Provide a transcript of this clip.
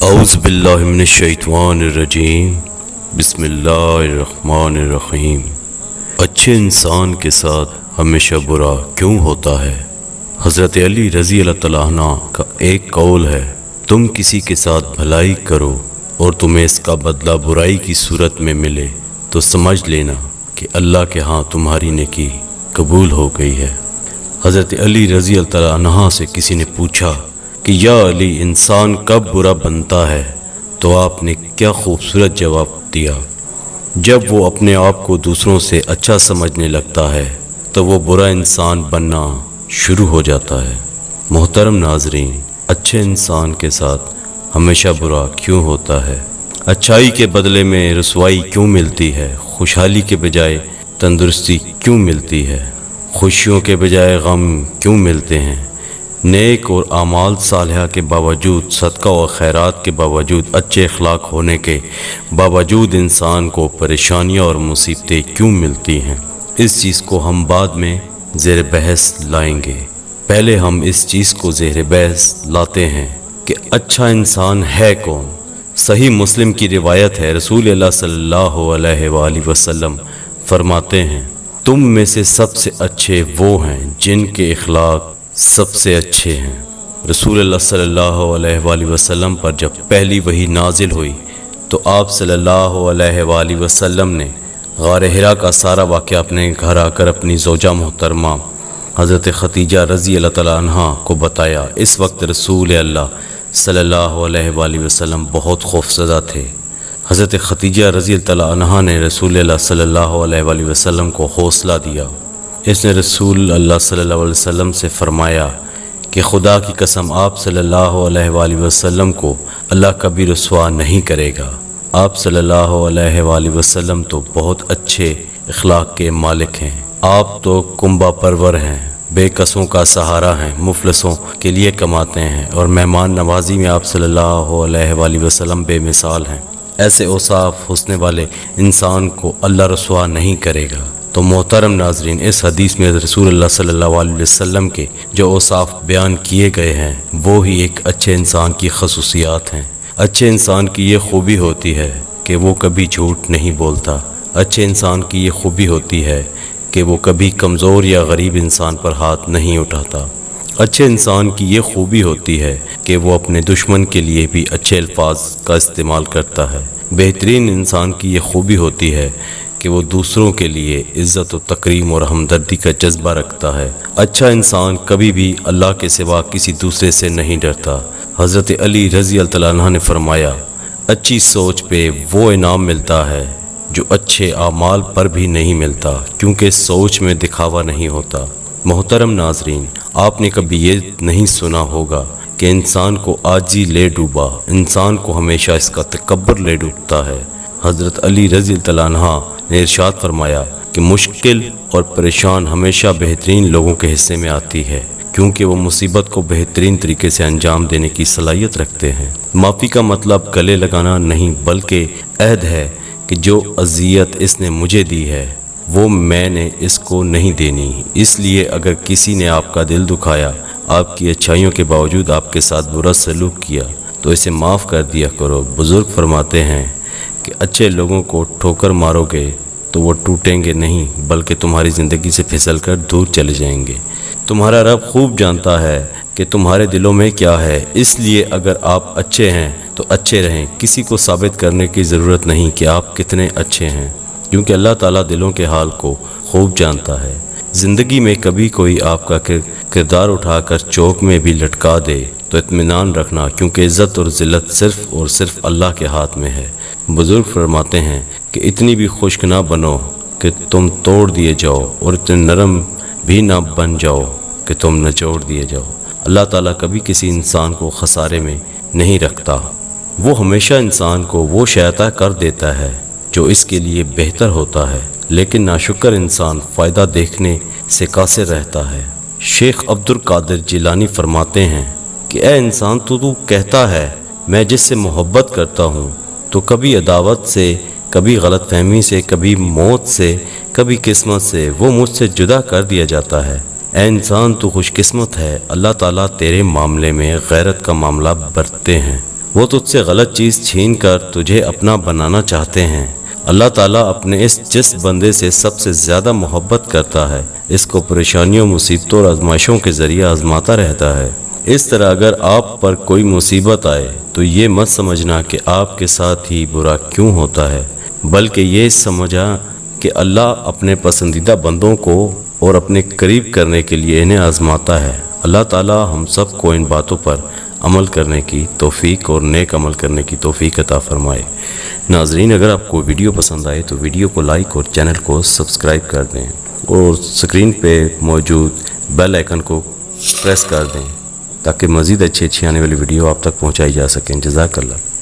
اعوذ باللہ من الشیطان الرجیم بسم اللہ الرحمن الرحیم۔ اچھے انسان کے ساتھ ہمیشہ برا کیوں ہوتا ہے؟ حضرت علی رضی اللہ تعالیٰ عنہ کا ایک قول ہے، تم کسی کے ساتھ بھلائی کرو اور تمہیں اس کا بدلہ برائی کی صورت میں ملے تو سمجھ لینا کہ اللہ کے ہاں تمہاری نیکی قبول ہو گئی ہے۔ حضرت علی رضی اللہ تعالیٰ عنہ سے کسی نے پوچھا کہ یا علی، انسان کب برا بنتا ہے؟ تو آپ نے کیا خوبصورت جواب دیا، جب وہ اپنے آپ کو دوسروں سے اچھا سمجھنے لگتا ہے تو وہ برا انسان بننا شروع ہو جاتا ہے۔ محترم ناظرین، اچھے انسان کے ساتھ ہمیشہ برا کیوں ہوتا ہے؟ اچھائی کے بدلے میں رسوائی کیوں ملتی ہے؟ خوشحالی کے بجائے تندرستی کیوں ملتی ہے؟ خوشیوں کے بجائے غم کیوں ملتے ہیں؟ نیک اور اعمال صالحہ کے باوجود، صدقہ و خیرات کے باوجود، اچھے اخلاق ہونے کے باوجود انسان کو پریشانیاں اور مصیبتیں کیوں ملتی ہیں؟ اس چیز کو ہم بعد میں زیر بحث لائیں گے۔ پہلے ہم اس چیز کو زیر بحث لاتے ہیں کہ اچھا انسان ہے کون؟ صحیح مسلم کی روایت ہے، رسول اللہ صلی اللہ علیہ وآلہ وسلم فرماتے ہیں، تم میں سے سب سے اچھے وہ ہیں جن کے اخلاق سب سے اچھے ہیں۔ رسول اللہ صلی اللہ علیہ وآلہ وسلم پر جب پہلی وحی نازل ہوئی تو آپ صلی اللہ علیہ وآلہ وسلم نے غار حرا کا سارا واقعہ اپنے گھر آ کر اپنی زوجہ محترمہ حضرت خدیجہ رضی اللہ تعالیٰ عنہا کو بتایا۔ اس وقت رسول اللہ صلی اللہ علیہ وآلہ وسلم بہت خوفزدہ تھے۔ حضرت خدیجہ رضی اللہ تعالیٰ عنہا نے رسول اللہ صلی اللہ علیہ وآلہ وسلم کو حوصلہ دیا۔ اس نے رسول اللہ صلی اللہ علیہ وسلم سے فرمایا کہ خدا کی قسم، آپ صلی اللہ علیہ وآلہ وسلم کو اللہ کبھی رسوا نہیں کرے گا۔ آپ صلی اللہ علیہ وآلہ وسلم تو بہت اچھے اخلاق کے مالک ہیں۔ آپ تو کنبہ پرور ہیں، بے کسوں کا سہارا ہیں، مفلسوں کے لیے کماتے ہیں، اور مہمان نوازی میں آپ صلی اللہ علیہ وآلہ وسلم بے مثال ہیں۔ ایسے اوصاف حسن والے انسان کو اللہ رسوا نہیں کرے گا۔ تو محترم ناظرین، اس حدیث میں رسول اللہ صلی اللہ علیہ وسلم کے جو اوصاف بیان کیے گئے ہیں وہ ہی ایک اچھے انسان کی خصوصیات ہیں۔ اچھے انسان کی یہ خوبی ہوتی ہے کہ وہ کبھی جھوٹ نہیں بولتا۔ اچھے انسان کی یہ خوبی ہوتی ہے کہ وہ کبھی کمزور یا غریب انسان پر ہاتھ نہیں اٹھاتا۔ اچھے انسان کی یہ خوبی ہوتی ہے کہ وہ اپنے دشمن کے لیے بھی اچھے الفاظ کا استعمال کرتا ہے۔ بہترین انسان کی یہ خوبی ہوتی ہے کہ وہ دوسروں کے لیے عزت و تکریم اور ہمدردی کا جذبہ رکھتا ہے۔ اچھا انسان کبھی بھی اللہ کے سوا کسی دوسرے سے نہیں ڈرتا۔ حضرت علی رضی اللہ تعالیٰ عنہ نے فرمایا، اچھی سوچ پہ وہ انعام ملتا ہے جو اچھے اعمال پر بھی نہیں ملتا، کیونکہ سوچ میں دکھاوا نہیں ہوتا۔ محترم ناظرین، آپ نے کبھی یہ نہیں سنا ہوگا کہ انسان کو عاجزی لے ڈوبا، انسان کو ہمیشہ اس کا تکبر لے ڈوبتا ہے۔ حضرت علی رضی اللہ عنہ نے ارشاد فرمایا کہ مشکل اور پریشان ہمیشہ بہترین لوگوں کے حصے میں آتی ہے، کیونکہ وہ مصیبت کو بہترین طریقے سے انجام دینے کی صلاحیت رکھتے ہیں۔ معافی کا مطلب گلے لگانا نہیں، بلکہ عہد ہے کہ جو اذیت اس نے مجھے دی ہے وہ میں نے اس کو نہیں دینی۔ اس لیے اگر کسی نے آپ کا دل دکھایا، آپ کی اچھائیوں کے باوجود آپ کے ساتھ برا سلوک کیا، تو اسے معاف کر دیا کرو۔ بزرگ فرماتے ہیں کہ اچھے لوگوں کو ٹھوکر مارو گے تو وہ ٹوٹیں گے نہیں، بلکہ تمہاری زندگی سے پھسل کر دور چلے جائیں گے۔ تمہارا رب خوب جانتا ہے کہ تمہارے دلوں میں کیا ہے، اس لیے اگر آپ اچھے ہیں تو اچھے رہیں۔ کسی کو ثابت کرنے کی ضرورت نہیں کہ آپ کتنے اچھے ہیں، کیونکہ اللہ تعالیٰ دلوں کے حال کو خوب جانتا ہے۔ زندگی میں کبھی کوئی آپ کا کردار اٹھا کر چوک میں بھی لٹکا دے تو اطمینان رکھنا، کیونکہ عزت اور ذلت صرف اور صرف اللہ کے ہاتھ میں ہے۔ بزرگ فرماتے ہیں کہ اتنی بھی خشک نہ بنو کہ تم توڑ دیے جاؤ، اور اتنے نرم بھی نہ بن جاؤ کہ تم نچوڑ دیے جاؤ۔ اللہ تعالیٰ کبھی کسی انسان کو خسارے میں نہیں رکھتا، وہ ہمیشہ انسان کو وہ شے عطا کر دیتا ہے جو اس کے لیے بہتر ہوتا ہے، لیکن ناشکر انسان فائدہ دیکھنے سے قاصر رہتا ہے۔ شیخ عبد القادر جیلانی فرماتے ہیں کہ اے انسان، تو کہتا ہے میں جس سے محبت کرتا ہوں، تو کبھی عداوت سے، کبھی غلط فہمی سے، کبھی موت سے، کبھی قسمت سے وہ مجھ سے جدا کر دیا جاتا ہے۔ اے انسان، تو خوش قسمت ہے، اللہ تعالیٰ تیرے معاملے میں غیرت کا معاملہ برتتے ہیں۔ وہ تجھ سے غلط چیز چھین کر تجھے اپنا بنانا چاہتے ہیں۔ اللہ تعالیٰ اپنے اس جس بندے سے سب سے زیادہ محبت کرتا ہے، اس کو پریشانیوں، مصیبتوں اور آزمائشوں کے ذریعے آزماتا رہتا ہے۔ اس طرح اگر آپ پر کوئی مصیبت آئے تو یہ مت سمجھنا کہ آپ کے ساتھ ہی برا کیوں ہوتا ہے، بلکہ یہ سمجھا کہ اللہ اپنے پسندیدہ بندوں کو اور اپنے قریب کرنے کے لیے انہیں آزماتا ہے۔ اللہ تعالیٰ ہم سب کو ان باتوں پر عمل کرنے کی توفیق اور نیک عمل کرنے کی توفیق عطا فرمائے۔ ناظرین، اگر آپ کو ویڈیو پسند آئے تو ویڈیو کو لائک اور چینل کو سبسکرائب کر دیں اور سکرین پہ موجود بیل آئیکن کو پریس کر دیں تاکہ مزید اچھی آنے والی ویڈیو آپ تک پہنچائی جا سکیں۔ جزاک اللہ۔